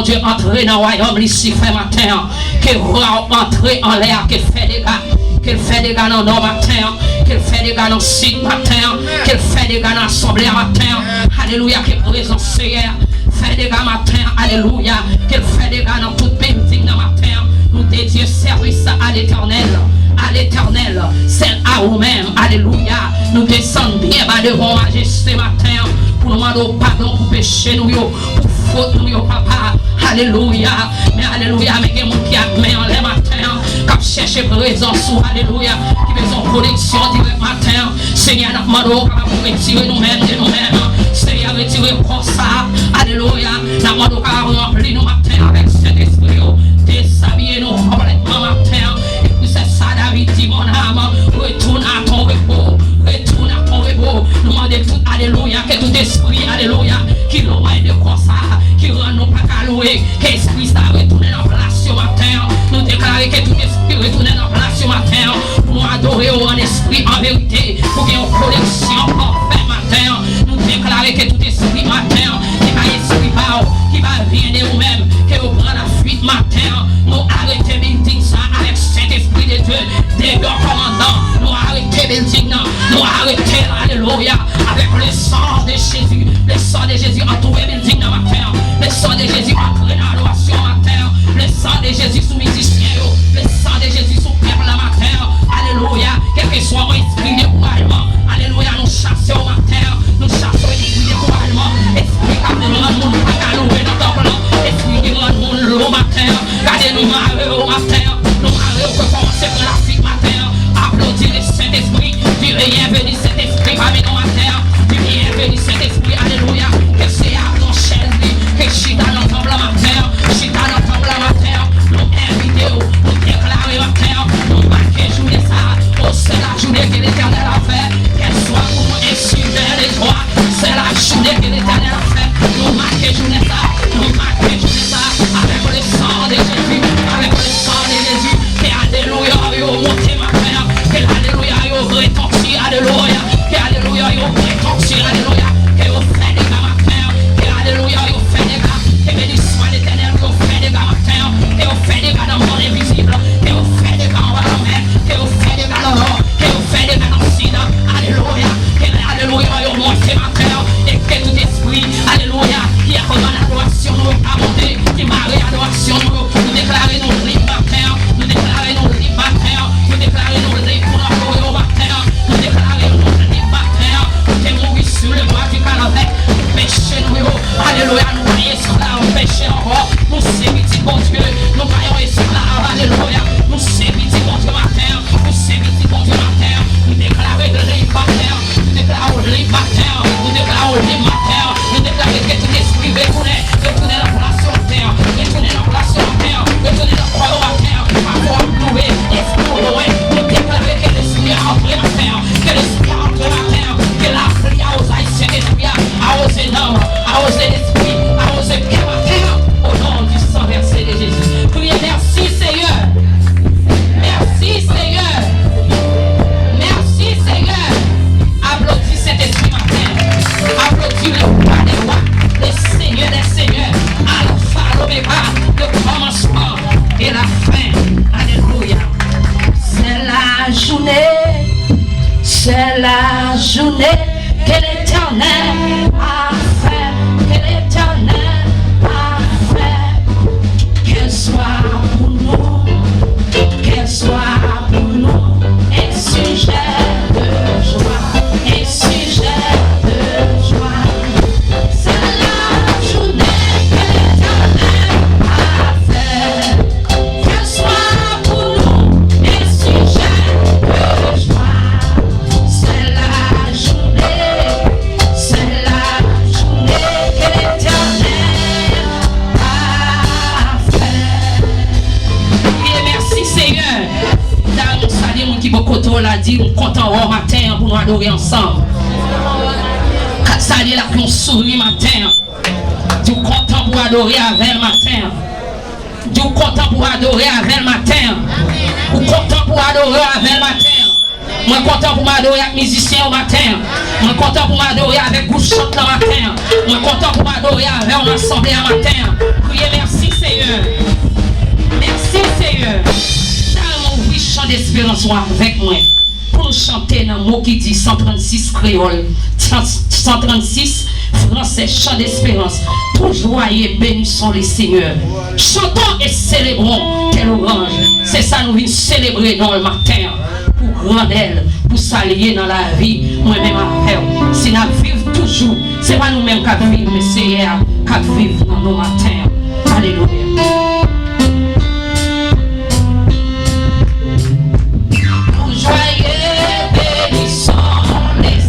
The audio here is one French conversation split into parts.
bon Dieu entrer dans le royaume Lucifer matin, qu'il va entrer en l'air, qu'il fait des gars. Qu'il fait des gars dans le matin, qu'il fait des gars dans le sud matin, qu'il fait des gars dans l'assemblée matin, alléluia, qu'il présence Seigneur, fait des gars matin, alléluia, qu'il fait des gars dans toute building dans matin, nous dédions service à l'éternel, c'est à vous-même, alléluia, nous descendons bien bas devant majesté matin, pour nous demander pardon pour péché nous, pour faute nous, papa, alléluia, mais alléluia, mais il y a des gens qui a mis en les matins, qui cherchent présence, alléluia, qui besoin de connexion direct matin, Seigneur, nous demandons pour retirer nous-mêmes de nous-mêmes, Seigneur, retirer pour ça, alléluia, nous demandons pour remplir nos matins avec cet esprit, déshabiller nous complètement matin, et puis c'est ça, David dit, mon âme, retourne à ton repos, nous demandons tout, alléluia, que tout esprit, alléluia, qui nous aide de quoi ça, qui rend nous pas qu'à louer, que l'esprit ça retourne en place ce matin, nous déclarer que tout esprit retourne en place ce matin, pour nous adorer en esprit, en vérité, pour qu'il y ait une connexion parfaite matin, nous déclarer que tout esprit matin, qui va esprit qui va venir de nous-mêmes, que vous prenez la fuite matin, nous arrêtons building ça avec cet esprit de Dieu, des grands commandants, nous arrêtons building, nous arrêtons, alléluia, avec le sang de Jésus, le sang de Jésus entouré building dans ma terre, le sang de Jésus entré dans l'adoration ma terre, le sang de Jésus sous musicien, le sang de Jésus sous peuple la ma terre, alléluia, quel que soit mon esprit de couragement, alléluia, nous chassons ma terre, nous chassons l'esprit de couragement, esprit qui nous rend monde à louer dans ton plan, esprit qui rend monde l'eau ma terre, gardez-nous malheureux ma terre, nous malheureux que commencer par la fuite ma terre, applaudis le Saint-Esprit, du bienvenu Saint-Esprit parmi nos ma terre, du bienvenu Saint-Esprit, alléluia, que c'est à ton chaise, que chita dans ton blanc ma terre, chita dans ton blanc ma terre, nous invitons, nous déclarer ma terre, nous marquer journée ça, oh c'est la journée que l'Éternel a fait, qu'elle soit pour nous insulter les joies, c'est la journée que l'Éternel a fait, nous marquer journée ça, avec le sang de Jésus, avec le sang de Jésus, et alléluia, yo monté ma terre, que alléluia, yo retentit, alléluia, que alléluia, yo retentit, alléluia, que yo fait des gars ma terre, que alléluia, yo fait des gars, que béni soit l'Éternel, que yo fait des gars ma terre, que yo fait des gars dans le monde invisible, que yo fait des gars en bas de mer, que yo fait des gars dans l'or, que yo fait des gars dans le sida, alléluia, que alléluia, yo monté ma terre, et que tout esprit, alléluia, qui a remis l'adoration, nous a monté, qui m'a l'adoration, nous déclarer nos libres ma terre, nous déclarer nos libres ma terre, nous déclarer nos libres pour notre royaume ma terre, nous déclarer nos libres ma terre, nous t'es mourir sur le bois du Calvaire, péché nous, alléluia, nous voyons esclaves, péché encore, nous servir bon Dieu, nous voyons esclaves, alléluia, nous servir bon Dieu ma terre, nous servir bon Dieu ma terre, nous déclarer de libre ma terre, nous déclarer de libre ma terre, nous déclarer de libre ma terre, nous déclarer que tout esprit retourne la place sur terre, retourne la place sur terre, retourne la croix à terre, avoir loué, explorer, nous déclarer que l'esprit a entré ma terre, que l'esprit a entré ma terre, que la pluie a osé l'esprit, a osé l'homme, a osé l'esprit, a osé bien ma terre, au nom du sang versé de Jésus. Priez, merci Seigneur, merci Seigneur, merci Seigneur, applaudis cet esprit ma terre, applaudis le roi des rois, le Seigneur des seigneurs, Alpha, l'Oméga, le commencement et la fin, alléluia. C'est la journée que l'Éternel a fait, que l'Éternel a fait, qu'elle soit pour nous, qu'elle soit pour nous, un sujet de joie, un sujet de joie. C'est la journée que l'Éternel a fait, qu'elle soit pour nous, un sujet de joie. C'est la journée que l'Éternel a fait. Et merci Seigneur. Dans le salut, qui beaucoup l'a dit, on content au matin pour nous adorer ensemble. Quand salut là, on sourit matin. Du content pour adorer avec le matin. Du content pour adorer avec le matin. Ou content pour adorer avec le matin. Moi content pour m'adorer avec musicien au matin. Moi content pour m'adorer avec groupe chante le matin. Moi content pour m'adorer avec une assemblée le matin. Priez merci. ensemble avec moi pour nous chanter dans le mot qui dit 136 créole, 136 français, chant d'espérance. Tout joyeux bénis sont les seigneurs. Chantons et célébrons quelle orange. C'est ça nous venons célébrer dans le matin. Pour rendre elle, pour s'allier dans la vie, moi-même à faire. Si nous vivons toujours, ce n'est pas nous-mêmes qui vivons, mais c'est elle qui vivent dans nos matins. Alléluia. Joyeux, bénissons les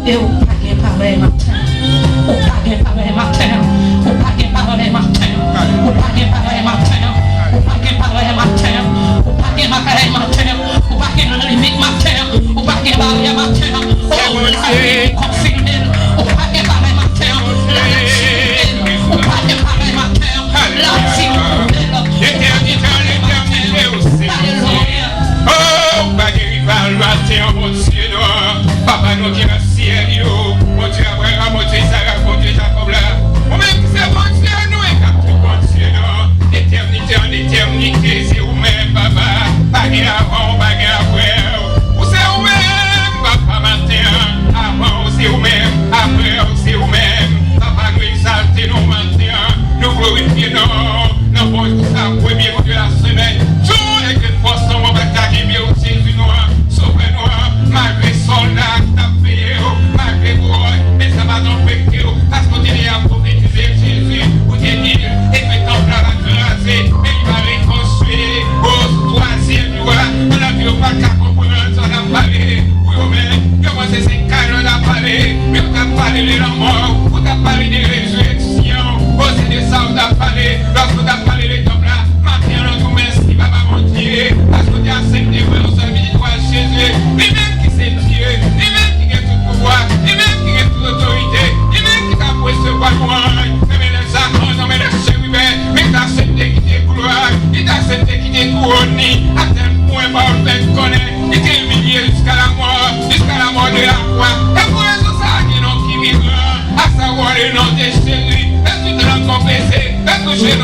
Et au paquet pareil matin. Au paquet pareil matin. Au paquet pareil matin. Au paquet pareil matin. Au paquet pareil matin. Au paquet pareil matin. Au paquet de limite matin. Au paquet pareil matin. Oh, confirmé. Au paquet pareil matin. Au paquet pareil matin. La l'éternité aussi. Alléluia. Oh, paquet pareil matin, mon Dieu. Papa, nous qui restons ciel, mon Dieu, Abraham, mon Dieu, Isaac, mon Dieu, Jacob là. Ou même c'est mon Dieu, nous et capte mon Dieu, d'éternité en éternité, c'est vous-même, papa. Baguette avant, baguette après. Ou c'est vous-même, papa, matin. Avant, c'est vous-même, après, c'est vous-même. Papa, nous exalter nos matin. Nous glorifier nos bon ça, premier jour de la semaine. Tout les que force, on va attaquer bien au Jésus noir. Sauvez-nous, malgré soldat, tapé, malgré vous, mais ça va nous péter, parce qu'on est à prophétiser Jésus, ou tenir, et que ton plat va creuser, et il va reconstruire au troisième jour. On a vu au pas qu'à comprendre, on a parlé, oui, mais, comment c'est ces canons, on a parlé, mais on a parlé de la mort, on a parlé de résurrection, c'est de ça on a parlé, lorsqu'on a parlé de ton plat, maintenant on nous merci, papa mon Dieu, parce qu'on a accepté, on s'est mis toi Jésus, lui-même qui c'est Dieu, lui-même qui a tout pouvoir, lui-même qui a toute autorité, lui-même qui t'a recevoir moi, mais les accords, non mais les chérubins, mais t'as accepté qui t'est gloire, il t'a accepté qui t'est couronné, à tel point par le fait connaître, il t'est humilié jusqu'à la mort de la croix, et pour raison ça, il y a un nom qui vivra, à savoir le nom de Jésus, est-ce que tu l'as confessé, est-ce que je l'ai